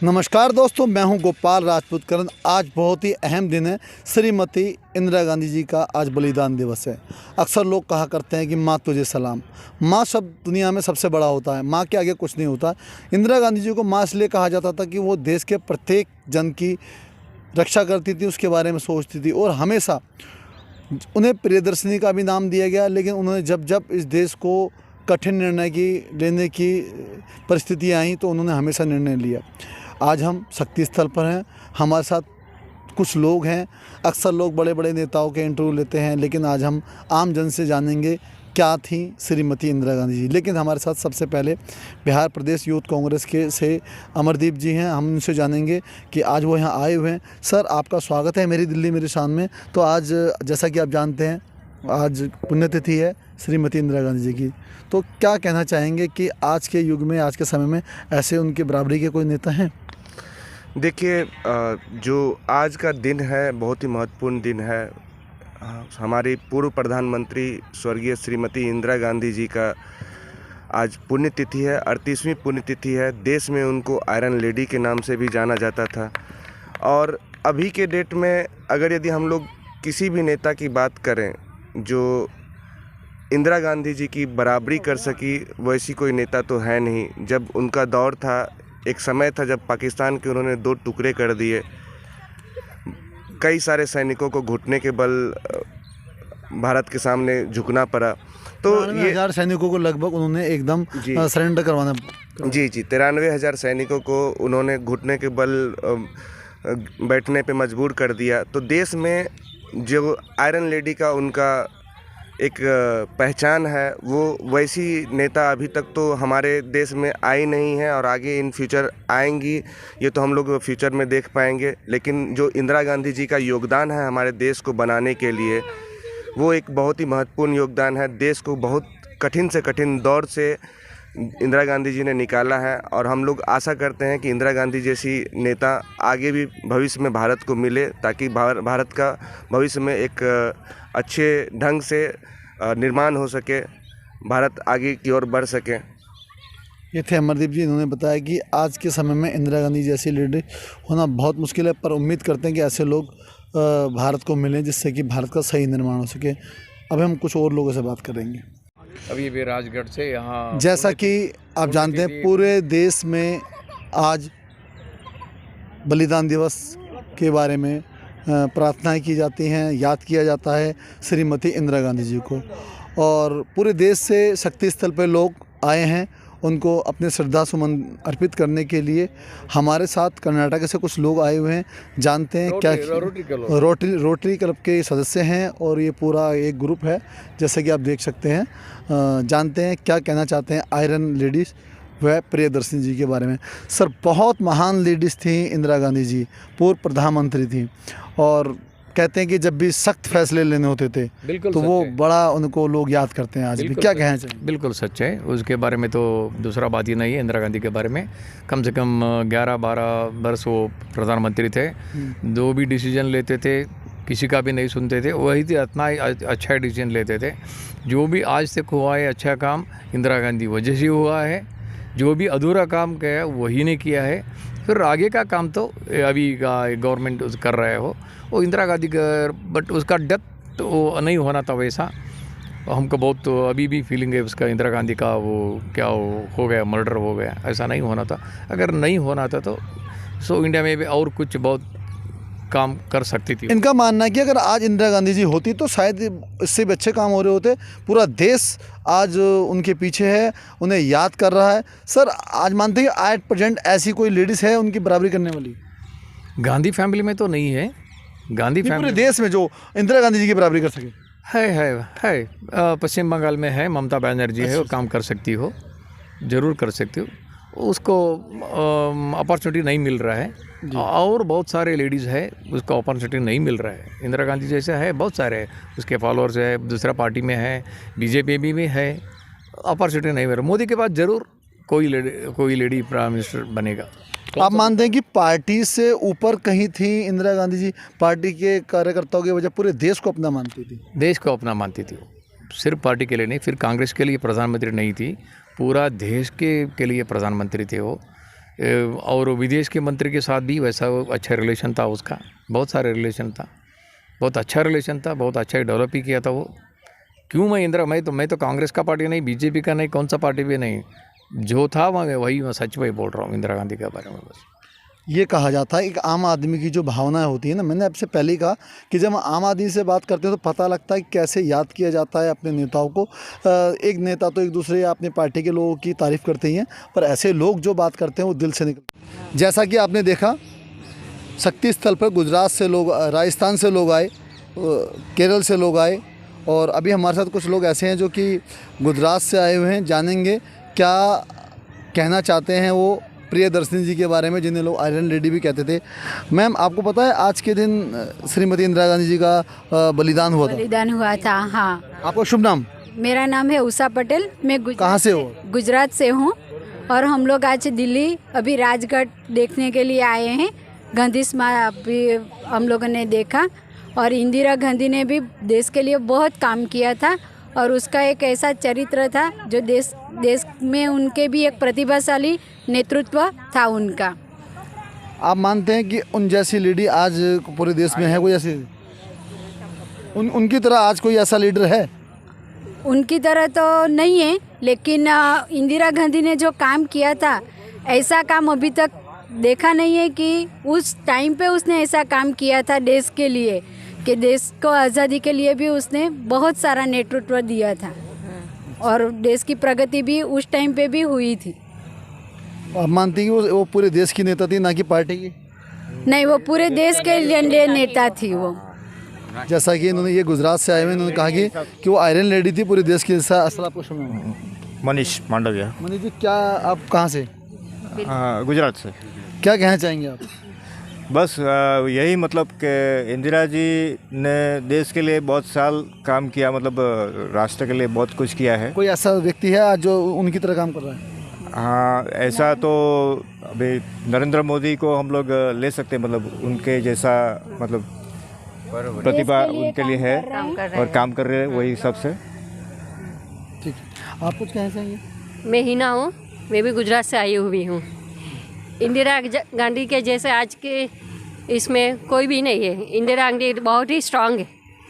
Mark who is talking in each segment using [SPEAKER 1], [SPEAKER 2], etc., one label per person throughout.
[SPEAKER 1] नमस्कार दोस्तों, मैं हूं गोपाल राजपूत करण। आज बहुत ही अहम दिन है। श्रीमती इंदिरा गांधी जी का आज बलिदान दिवस है। अक्सर लोग कहा करते हैं कि माँ तुझे सलाम। माँ शब्द दुनिया में सबसे बड़ा होता है, माँ के आगे कुछ नहीं होता। इंदिरा गांधी जी को माँ इसलिए कहा जाता था कि वो देश के प्रत्येक जन की रक्षा करती थी, उसके बारे में सोचती थी और हमेशा उन्हें प्रियदर्शिनी का भी नाम दिया गया। लेकिन उन्होंने जब जब इस देश को कठिन निर्णय लेने की परिस्थितियाँ आई तो उन्होंने हमेशा निर्णय लिया। आज हम शक्ति स्थल पर हैं, हमारे साथ कुछ लोग हैं। अक्सर लोग बड़े बड़े नेताओं के इंटरव्यू लेते हैं, लेकिन आज हम आम जन से जानेंगे क्या थी श्रीमती इंदिरा गांधी जी। लेकिन हमारे साथ सबसे पहले बिहार प्रदेश यूथ कांग्रेस के से अमरदीप जी हैं। हम उनसे जानेंगे कि आज वो यहाँ आए हुए हैं। सर, आपका स्वागत है मेरी दिल्ली मेरी शान में। तो आज जैसा कि आप जानते हैं, आज पुण्यतिथि है श्रीमती इंदिरा गांधी जी की। तो क्या कहना चाहेंगे कि आज के युग में, आज के समय में ऐसे उनके बराबरी के कोई नेता हैं?
[SPEAKER 2] देखिए, जो आज का दिन है बहुत ही महत्वपूर्ण दिन है। हमारी पूर्व प्रधानमंत्री स्वर्गीय श्रीमती इंदिरा गांधी जी का आज पुण्यतिथि है, 38वीं पुण्यतिथि है। देश में उनको आयरन लेडी के नाम से भी जाना जाता था। और अभी के डेट में अगर यदि हम लोग किसी भी नेता की बात करें जो इंदिरा गांधी जी की बराबरी कर सकी, वैसी कोई नेता तो है नहीं। जब उनका दौर था, एक समय था जब पाकिस्तान के उन्होंने 2 टुकड़े कर दिए, कई सारे सैनिकों को घुटने के बल भारत के सामने झुकना पड़ा। तो
[SPEAKER 1] 93,000 सैनिकों को लगभग उन्होंने एकदम सरेंडर करवाना।
[SPEAKER 2] जी 93,000 सैनिकों को उन्होंने घुटने के बल बैठने पे मजबूर कर दिया। तो देश में जो आयरन लेडी का उनका एक पहचान है, वो वैसी नेता अभी तक तो हमारे देश में आई नहीं है और आगे इन फ्यूचर आएंगी, ये तो हम लोग फ्यूचर में देख पाएंगे। लेकिन जो इंदिरा गांधी जी का योगदान है हमारे देश को बनाने के लिए, वो एक बहुत ही महत्वपूर्ण योगदान है। देश को बहुत कठिन से कठिन दौर से इंदिरा गांधी जी ने निकाला है और हम लोग आशा करते हैं कि इंदिरा गांधी जैसी नेता आगे भी भविष्य में भारत को मिले, ताकि भारत का भविष्य में एक अच्छे ढंग से निर्माण हो सके, भारत आगे की ओर बढ़ सके।
[SPEAKER 1] ये थे अमरदीप जी। इन्होंने बताया कि आज के समय में इंदिरा गांधी जैसी लीडर होना बहुत मुश्किल है, पर उम्मीद करते हैं कि ऐसे लोग भारत को मिलें जिससे कि भारत का सही निर्माण हो सके। अब हम कुछ और लोगों से बात करेंगे।
[SPEAKER 3] अभी भी राजगढ़ से यहाँ,
[SPEAKER 1] जैसा कि आप जानते हैं, पूरे देश में आज बलिदान दिवस के बारे में प्रार्थनाएं की जाती हैं, याद किया जाता है श्रीमती इंदिरा गांधी जी को। और पूरे देश से शक्ति स्थल पर लोग आए हैं उनको अपने श्रद्धा सुमन अर्पित करने के लिए। हमारे साथ कर्नाटक से कुछ लोग आए हुए हैं, जानते हैं क्या रोटरी क्लब के सदस्य हैं और ये पूरा एक ग्रुप है, जैसे कि आप देख सकते हैं। जानते हैं क्या कहना चाहते हैं आयरन लेडीज़ व प्रियदर्शनी जी के बारे में। सर, बहुत महान लेडीज़ थी इंदिरा गांधी जी, पूर्व प्रधानमंत्री थी और कहते हैं कि जब भी सख्त फैसले लेने होते थे तो वो बड़ा उनको लोग याद करते हैं आज भी। क्या कहना चाहिए?
[SPEAKER 3] बिल्कुल सच है, उसके बारे में तो दूसरा बात ही नहीं है। इंदिरा गांधी के बारे में कम से कम 11-12 वर्ष वो प्रधानमंत्री थे। जो भी डिसीजन लेते थे किसी का भी नहीं सुनते थे, वही थे, इतना अच्छा डिसीजन लेते थे। जो भी आज तक हुआ है अच्छा काम इंदिरा गांधी वजह से हुआ है। जो भी अधूरा काम किया वही ने किया है। फिर आगे का काम तो अभी का गवर्नमेंट कर रहे हो वो इंदिरा गांधी का, बट उसका डेप्थ तो नहीं होना था वैसा। हमको बहुत तो अभी भी फीलिंग है उसका, इंदिरा गांधी का वो क्या हो गया, मर्डर हो गया, ऐसा नहीं होना था। अगर नहीं होना था तो इंडिया में भी और कुछ बहुत काम कर सकती थी।
[SPEAKER 1] इनका मानना है कि अगर आज इंदिरा गांधी जी होती तो शायद इससे भी अच्छे काम हो रहे होते। पूरा देश आज उनके पीछे है, उन्हें याद कर रहा है। सर, आज मानते हैं कि एट प्रेजेंट ऐसी कोई लेडीज़ है उनकी बराबरी करने वाली?
[SPEAKER 3] गांधी फैमिली में तो नहीं है। गांधी फैमिली
[SPEAKER 1] पूरे देश में जो इंदिरा गांधी जी की बराबरी कर सके
[SPEAKER 3] है पश्चिम बंगाल में है, ममता बनर्जी है, वो काम कर सकती हो, ज़रूर कर सकती हो। उसको अपॉर्चुनिटी नहीं मिल रहा है और बहुत सारे लेडीज़ है उसको अपॉर्चुनिटी नहीं मिल रहा है। इंदिरा गांधी जैसे है बहुत सारे है, उसके फॉलोअर्स है, दूसरा पार्टी में है, बीजेपी में है, अपॉर्चुनिटी नहीं मिल रहा। मोदी के बाद ज़रूर कोई लेडी प्राइम मिनिस्टर बनेगा।
[SPEAKER 1] तो आप मानते हैं कि पार्टी से ऊपर कहीं थी इंदिरा गांधी जी? पार्टी के कार्यकर्ताओं की वजह पूरे देश को अपना मानती थी।
[SPEAKER 3] देश को अपना मानती थी, सिर्फ पार्टी के लिए नहीं। फिर कांग्रेस के लिए प्रधानमंत्री नहीं थी, पूरा देश के लिए प्रधानमंत्री थे वो। और विदेश के मंत्री के साथ भी वैसा अच्छा रिलेशन था उसका, बहुत सारे रिलेशन था, बहुत अच्छा रिलेशन था, बहुत अच्छा डेवलप ही किया था वो। क्यों मैं तो कांग्रेस का पार्टी नहीं, बीजेपी का नहीं, कौन सा पार्टी भी नहीं, जो था मैं सच वही बोल रहा हूँ इंदिरा गांधी के बारे में। बस
[SPEAKER 1] ये कहा जाता है एक आम आदमी की जो भावनाएं होती है ना, मैंने आपसे पहले ही कहा कि जब हम आम आदमी से बात करते हैं तो पता लगता है कि कैसे याद किया जाता है अपने नेताओं को। एक नेता तो एक दूसरे या अपने पार्टी के लोगों की तारीफ़ करते ही हैं, पर ऐसे लोग जो बात करते हैं वो दिल से निकलते। जैसा कि आपने देखा, शक्ति स्थल पर गुजरात से लोग, राजस्थान से लोग आए, केरल से लोग आए, और अभी हमारे साथ कुछ लोग ऐसे हैं जो कि गुजरात से आए हुए हैं। जानेंगे क्या कहना चाहते हैं वो प्रियदर्शनी जी के बारे में, जिन्हें लोग आयरन लेडी भी कहते थे। मैम, आपको पता है आज के दिन श्रीमती इंदिरा गांधी जी का बलिदान हुआ था?
[SPEAKER 4] बलिदान हुआ था, हाँ।
[SPEAKER 1] आपका शुभ नाम?
[SPEAKER 4] मेरा नाम है उषा पटेल। मैं
[SPEAKER 1] कहाँ से हो?
[SPEAKER 4] गुजरात से हूँ। और हम लोग आज दिल्ली अभी राजघाट देखने के लिए आए हैं। गांधी स्मारक भी हम लोगों ने देखा, और इंदिरा गांधी ने भी देश के लिए बहुत काम किया था, और उसका एक ऐसा चरित्र था जो देश में उनके भी एक प्रतिभाशाली नेतृत्व था उनका।
[SPEAKER 1] आप मानते हैं कि उन जैसी लेडी आज पूरे देश में है कोई ऐसी? उनकी तरह आज कोई ऐसा लीडर है?
[SPEAKER 4] उनकी तरह तो नहीं है, लेकिन इंदिरा गांधी ने जो काम किया था, ऐसा काम अभी तक देखा नहीं है कि उस टाइम पे उसने ऐसा काम किया था देश के लिए, कि देश को आज़ादी के लिए भी उसने बहुत सारा नेतृत्व दिया था, और देश की प्रगति भी उस टाइम पे भी हुई थी।
[SPEAKER 1] आप मानती हैं कि वो पूरे देश की नेता थी, ना कि पार्टी की?
[SPEAKER 4] नहीं, वो पूरे देश के लिए नेता थी वो।
[SPEAKER 1] जैसा कि इन्होंने, ये गुजरात से आए हुए, इन्होंने कहा कि वो आयरन लेडी थी पूरे देश की। असल आपको शुभ नाम?
[SPEAKER 5] मनीष मांडविया।
[SPEAKER 1] मनीष जी, क्या आप कहाँ से?
[SPEAKER 5] गुजरात से।
[SPEAKER 1] क्या कहना चाहेंगे आप?
[SPEAKER 5] बस यही मतलब कि इंदिरा जी ने देश के लिए बहुत साल काम किया, मतलब राष्ट्र के लिए बहुत कुछ किया है।
[SPEAKER 1] कोई ऐसा व्यक्ति है आज जो उनकी तरह काम कर रहा है?
[SPEAKER 5] हाँ, ऐसा तो अभी नरेंद्र मोदी को हम लोग ले सकते हैं, मतलब उनके जैसा मतलब प्रतिभा उनके लिए है और काम कर रहे हैं वही सबसे।
[SPEAKER 1] ठीक है, आप कुछ कहना चाहेंगे?
[SPEAKER 6] मैं हिना हूँ, मैं भी गुजरात से आई हुई हूँ। इंदिरा गांधी के जैसे आज के इसमें कोई भी नहीं है। इंदिरा गांधी बहुत ही स्ट्रांग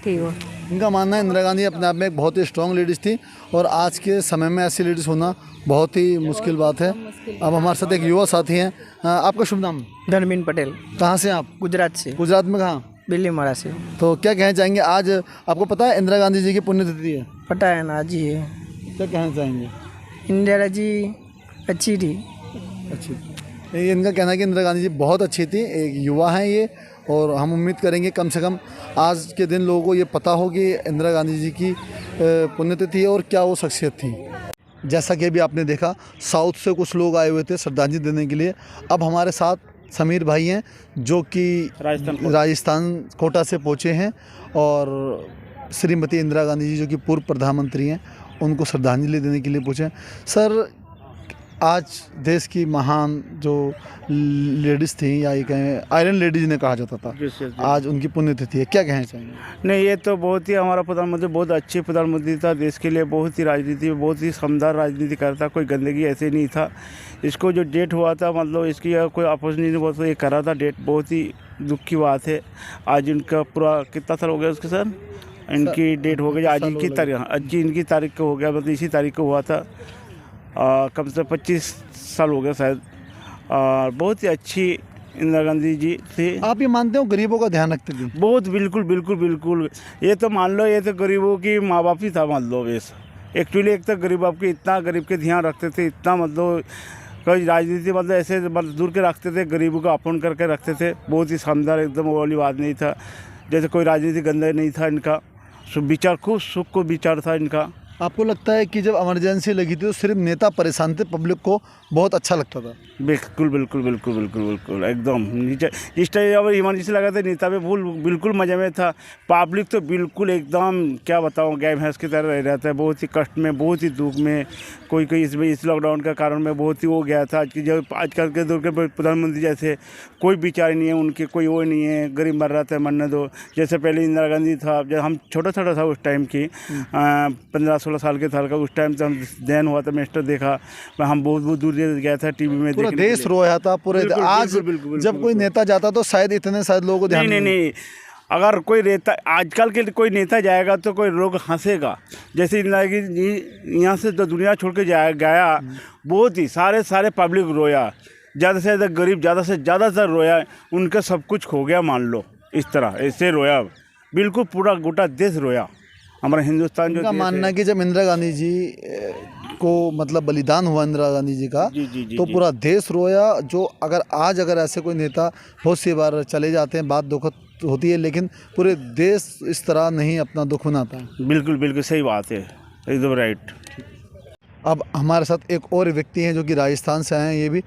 [SPEAKER 6] थी वो।
[SPEAKER 1] इनका मानना है इंदिरा गांधी अपने आप में एक बहुत ही स्ट्रॉन्ग लेडीज़ थी, और आज के समय में ऐसी लेडीज़ होना बहुत ही मुश्किल बात है। अब हमारे साथ एक युवा साथी हैं। आपका शुभ नाम?
[SPEAKER 7] धर्मीन पटेल।
[SPEAKER 1] कहाँ से आप?
[SPEAKER 7] गुजरात से।
[SPEAKER 1] गुजरात में कहाँ?
[SPEAKER 7] बिल्लीमारा से।
[SPEAKER 1] तो क्या कहना चाहेंगे, आज आपको पता है इंदिरा गांधी जी की पुण्यतिथि है?
[SPEAKER 7] पता है ना जी है।
[SPEAKER 1] क्या कहना चाहेंगे?
[SPEAKER 7] इंदिरा जी अच्छी थी।
[SPEAKER 1] अच्छी, ये इनका कहना है कि इंदिरा गांधी जी बहुत अच्छी थी। एक युवा हैं ये, और हम उम्मीद करेंगे कम से कम आज के दिन लोगों को ये पता हो कि इंदिरा गांधी जी की पुण्यतिथि है और क्या वो शख्सियत थी। जैसा कि अभी आपने देखा, साउथ से कुछ लोग आए हुए थे श्रद्धांजलि देने के लिए। अब हमारे साथ समीर भाई हैं जो कि राजस्थान कोटा से पहुँचे हैं, और श्रीमती इंदिरा गांधी जी जो कि पूर्व प्रधानमंत्री हैं, उनको श्रद्धांजलि देने के लिए पहुँचे हैं। सर, आज देश की महान जो लेडीज़ थी, या ये कहें आयरन लेडीज ने कहा जाता था, आज उनकी पुण्यतिथि है, क्या कहना चाहेंगे?
[SPEAKER 8] नहीं, ये तो बहुत ही हमारा प्रधानमंत्री बहुत अच्छे प्रधानमंत्री था। देश के लिए बहुत ही राजनीति, बहुत ही समझदार राजनीति करता, कोई गंदगी ऐसे नहीं था। इसको जो डेट हुआ था, मतलब इसकी कोई अपोज नहीं हुआ, तो ये करा था डेट। बहुत ही दुख की बात है। आज इनका पूरा कितना साल हो गया उसके सर? इनकी डेट हो गई आज इनकी तारीख, आज इनकी तारीख को हो गया, मतलब इसी तारीख को हुआ था। कम से 25 साल हो गया शायद। बहुत ही अच्छी इंदिरा गांधी जी थी।
[SPEAKER 1] आप ये मानते हो गरीबों का ध्यान रखते थे?
[SPEAKER 8] बहुत, बिल्कुल बिल्कुल बिल्कुल। ये तो मान लो, ये तो गरीबों की माँ बाप ही था, मान लो। वैसे एक्चुअली एक तो गरीब आपके इतना गरीब के ध्यान रखते थे, इतना मतलब कोई राजनीति मतलब ऐसे दूर के रखते थे, गरीबों का अपन करके रखते थे। बहुत ही शानदार, एकदम वो वाली बात नहीं था। जैसे कोई राजनीति गंदा नहीं था इनका। विचार खूब सुख को विचार था इनका।
[SPEAKER 1] आपको लगता है कि जब इमरजेंसी लगी थी तो सिर्फ नेता परेशान थे, पब्लिक को बहुत अच्छा लगता था?
[SPEAKER 8] बिल्कुल बिल्कुल बिल्कुल बिल्कुल बिल्कुल एकदम नीचे। जिस टाइम अब इमरजेंसी लगा था, नेता पे बिल्कुल मज़े में था। पब्लिक तो बिल्कुल एकदम क्या बताऊँ, गाय भैंस की तरह रह रहता है। बहुत ही कष्ट में, बहुत ही दुख में। कोई इसमें इस लॉकडाउन का कारण में बहुत ही हो गया था। आज की जो आजकल के दौर के प्रधानमंत्री जैसे कोई विचार नहीं है उनके, कोई वो नहीं है। गरीब मर रहा था, मरने दो। जैसे पहले इंदिरा गांधी था, जब हम छोटा छोटा था उस टाइम की, 15-16 15-16 साल के था उस टाइम से हम देन हुआ था मैस्टर देखा। मैं हम बहुत बहुत दूर गया था टीवी में
[SPEAKER 1] पूरा
[SPEAKER 8] देखने के
[SPEAKER 1] देश
[SPEAKER 8] लिए।
[SPEAKER 1] रोया था पूरे
[SPEAKER 8] बिल्कुल,
[SPEAKER 1] आज
[SPEAKER 8] बिल्कुल, बिल्कुल,
[SPEAKER 1] जब कोई नेता जाता तो शायद इतने शायद लोगों को ध्यान
[SPEAKER 8] नहीं, अगर कोई नेता आजकल के कोई नेता जाएगा तो कोई लोग हंसेगा। जैसे इंदिरा जी यहाँ से तो दुनिया छोड़ के गया बहुत ही सारे पब्लिक रोया, ज़्यादा से ज़्यादा गरीब ज़्यादा से ज़्यादातर रोया, उनका सब कुछ खो गया मान लो, इस तरह ऐसे रोया, बिल्कुल पूरा गोटा देश रोया। हमारा हिंदुस्तान जो
[SPEAKER 1] का मानना है कि जब इंदिरा गांधी जी को मतलब बलिदान हुआ इंदिरा गांधी जी का
[SPEAKER 8] जी,
[SPEAKER 1] तो पूरा देश रोया। जो अगर ऐसे कोई नेता बहुत सी बार चले जाते हैं बात दुखद होती है, लेकिन पूरे देश इस तरह नहीं अपना दुख मनाता है।
[SPEAKER 8] बिल्कुल सही बात है, एकदम राइट।
[SPEAKER 1] अब हमारे साथ एक और व्यक्ति हैं जो कि राजस्थान से आए हैं, ये भी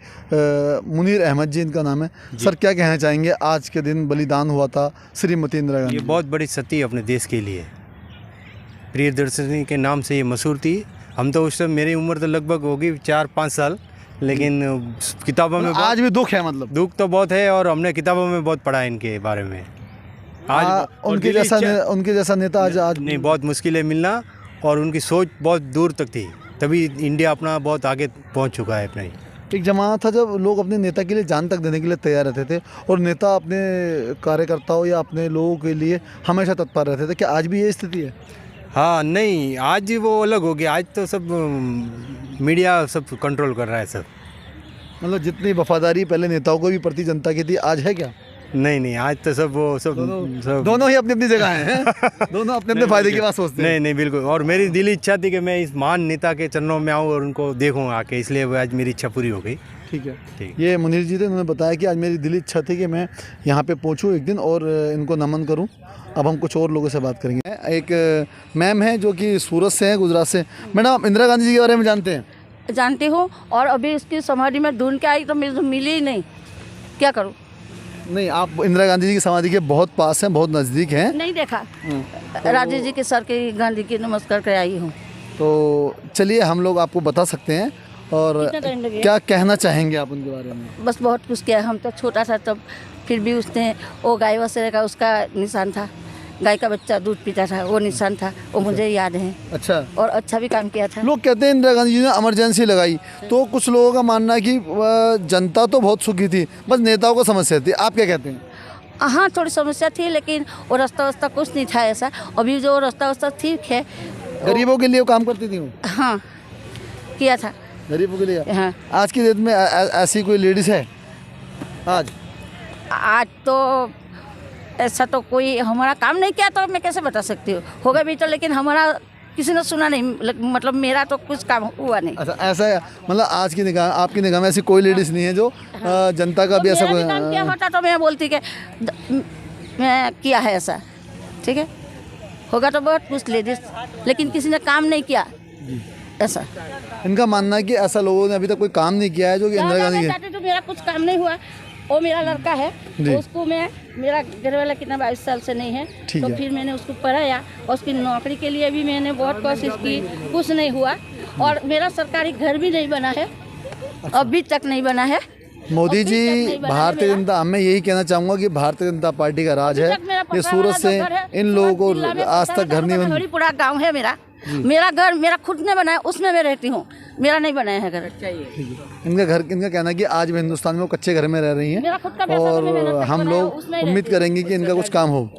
[SPEAKER 1] मुनीर अहमद जी इनका नाम है। सर क्या कहना चाहेंगे, आज के दिन बलिदान हुआ था श्रीमती इंदिरा गांधी?
[SPEAKER 9] ये बहुत बड़ी सती है अपने देश के लिए, प्रियदर्शनी के नाम से ये मशहूर थी। हम तो उस समय मेरी उम्र तो लगभग होगी 4-5 साल, लेकिन किताबों में
[SPEAKER 1] आज भी दुख है, मतलब
[SPEAKER 9] दुख तो बहुत है, और हमने किताबों में बहुत पढ़ा है इनके बारे में। आज
[SPEAKER 1] उनके जैसा नेता आज
[SPEAKER 9] नहीं, बहुत मुश्किल है मिलना, और उनकी सोच बहुत दूर तक थी, तभी इंडिया अपना बहुत आगे पहुंच चुका है। अपना ही
[SPEAKER 1] एक जमाना था जब लोग अपने नेता के लिए जान तक देने के लिए तैयार रहते थे, और नेता अपने कार्यकर्ताओं या अपने लोगों के लिए हमेशा तत्पर रहते थे। क्या आज भी ये स्थिति है?
[SPEAKER 9] हाँ, नहीं, आज वो अलग हो गया। आज तो सब मीडिया सब कंट्रोल कर रहा है सब।
[SPEAKER 1] मतलब जितनी वफादारी पहले नेताओं को भी प्रति जनता की थी, आज है क्या?
[SPEAKER 9] नहीं, आज तो सब
[SPEAKER 1] दोनों ही अपनी अपनी जगह हैं। दोनों अपने अपने फायदे की बात सोचते हैं।
[SPEAKER 9] नहीं, बिल्कुल। और मेरी दिली इच्छा थी कि मैं इस महान नेता के चरणों में आऊँ और उनको देखूँ आके, इसलिए वो आज मेरी इच्छा पूरी हो गई।
[SPEAKER 1] ठीक है,
[SPEAKER 9] ठीक।
[SPEAKER 1] ये मुनीर जी थे, उन्होंने बताया कि आज मेरी दिली इच्छा थी कि मैं यहाँ पे पहुँचूँ एक दिन और इनको नमन करूँ। अब हम कुछ और लोगों से बात करेंगे। एक मैम है जो कि सूरत से हैं, गुजरात से। मैडम, इंदिरा गांधी जी के बारे में जानते हैं?
[SPEAKER 10] जानती हूँ, और अभी इसकी समाधि में ढूंढ के आई तो मुझे मिली ही नहीं, क्या करूँ?
[SPEAKER 1] नहीं, आप इंदिरा गांधी जी की समाधि के बहुत पास हैं, बहुत नज़दीक हैं।
[SPEAKER 10] नहीं देखा, राजीव जी के सर के गांधी की नमस्कार कर आई हूँ।
[SPEAKER 1] तो चलिए हम लोग आपको बता सकते हैं, और
[SPEAKER 10] कितना टाइम लगेगा?
[SPEAKER 1] क्या कहना चाहेंगे आप उनके बारे में?
[SPEAKER 10] बस बहुत कुछ किया। हम तो छोटा था तब, फिर भी उसने वो गाय वसेरे का उसका निशान था, गाय का बच्चा दूध पीता था, वो निशान था, वो मुझे याद है।
[SPEAKER 1] अच्छा,
[SPEAKER 10] और अच्छा भी काम किया था।
[SPEAKER 1] लोग कहते हैं इंदिरा गांधी जी ने इमरजेंसी लगाई, तो कुछ लोगों का मानना है कि जनता तो बहुत सुखी थी, बस नेताओं को समस्या थी। आप क्या कहते हैं?
[SPEAKER 10] हाँ, थोड़ी समस्या थी, लेकिन वो रास्ता वास्ता कुछ नहीं था ऐसा। अभी जो रास्ता वास्ता ठीक है,
[SPEAKER 1] गरीबों के लिए वो काम करती थी वो?
[SPEAKER 10] हाँ, किया था
[SPEAKER 1] गरीबों के लिए।
[SPEAKER 10] हाँ।
[SPEAKER 1] आज की डेट में ऐसी कोई लेडीज़ है?
[SPEAKER 10] आज तो ऐसा तो कोई हमारा काम नहीं किया, तो मैं कैसे बता सकती हूँ। होगा भी तो, लेकिन हमारा किसी ने सुना नहीं, मतलब मेरा तो कुछ काम हुआ नहीं।
[SPEAKER 1] अच्छा, ऐसा है, मतलब आज की निगाह, आपकी निगाह में ऐसी कोई लेडीज़ नहीं है जो जनता का भी ऐसा कोई
[SPEAKER 10] काम किया होता तो मैं बोलती कि मैं किया है ऐसा, ठीक है। होगा तो बहुत कुछ लेडीज, लेकिन किसी ने काम नहीं किया ऐसा।
[SPEAKER 1] इनका मानना है कि ऐसा लोगों ने अभी तक कोई काम नहीं किया है जो कि इंदिरा गांधी
[SPEAKER 10] चाहते तो मेरा कुछ काम नहीं हुआ। वो मेरा लड़का है, उसको मेरा घर वाला कितना 22 साल से नहीं है, तो फिर मैंने उसको पढ़ाया, और उसकी नौकरी के लिए भी मैंने बहुत कोशिश की, कुछ नहीं हुआ। और मेरा सरकारी घर भी नहीं बना है, अभी तक नहीं बना है।
[SPEAKER 1] मोदी जी, भारतीय जनता, मैं यही कहना चाहूँगा कि भारतीय जनता पार्टी का राज है। ये सूरत से इन लोगों को आज तक घर नहीं बना।
[SPEAKER 10] पूरा गाँव है मेरा घर मेरा खुद ने बनाया, उसमें मैं रहती हूँ, मेरा नहीं बनाया है घर।
[SPEAKER 1] इनका कहना है कि आज भी हिंदुस्तान में वो कच्चे घर में रह रही हैं, और हम लोग उम्मीद करेंगे कि इनका कुछ काम हो।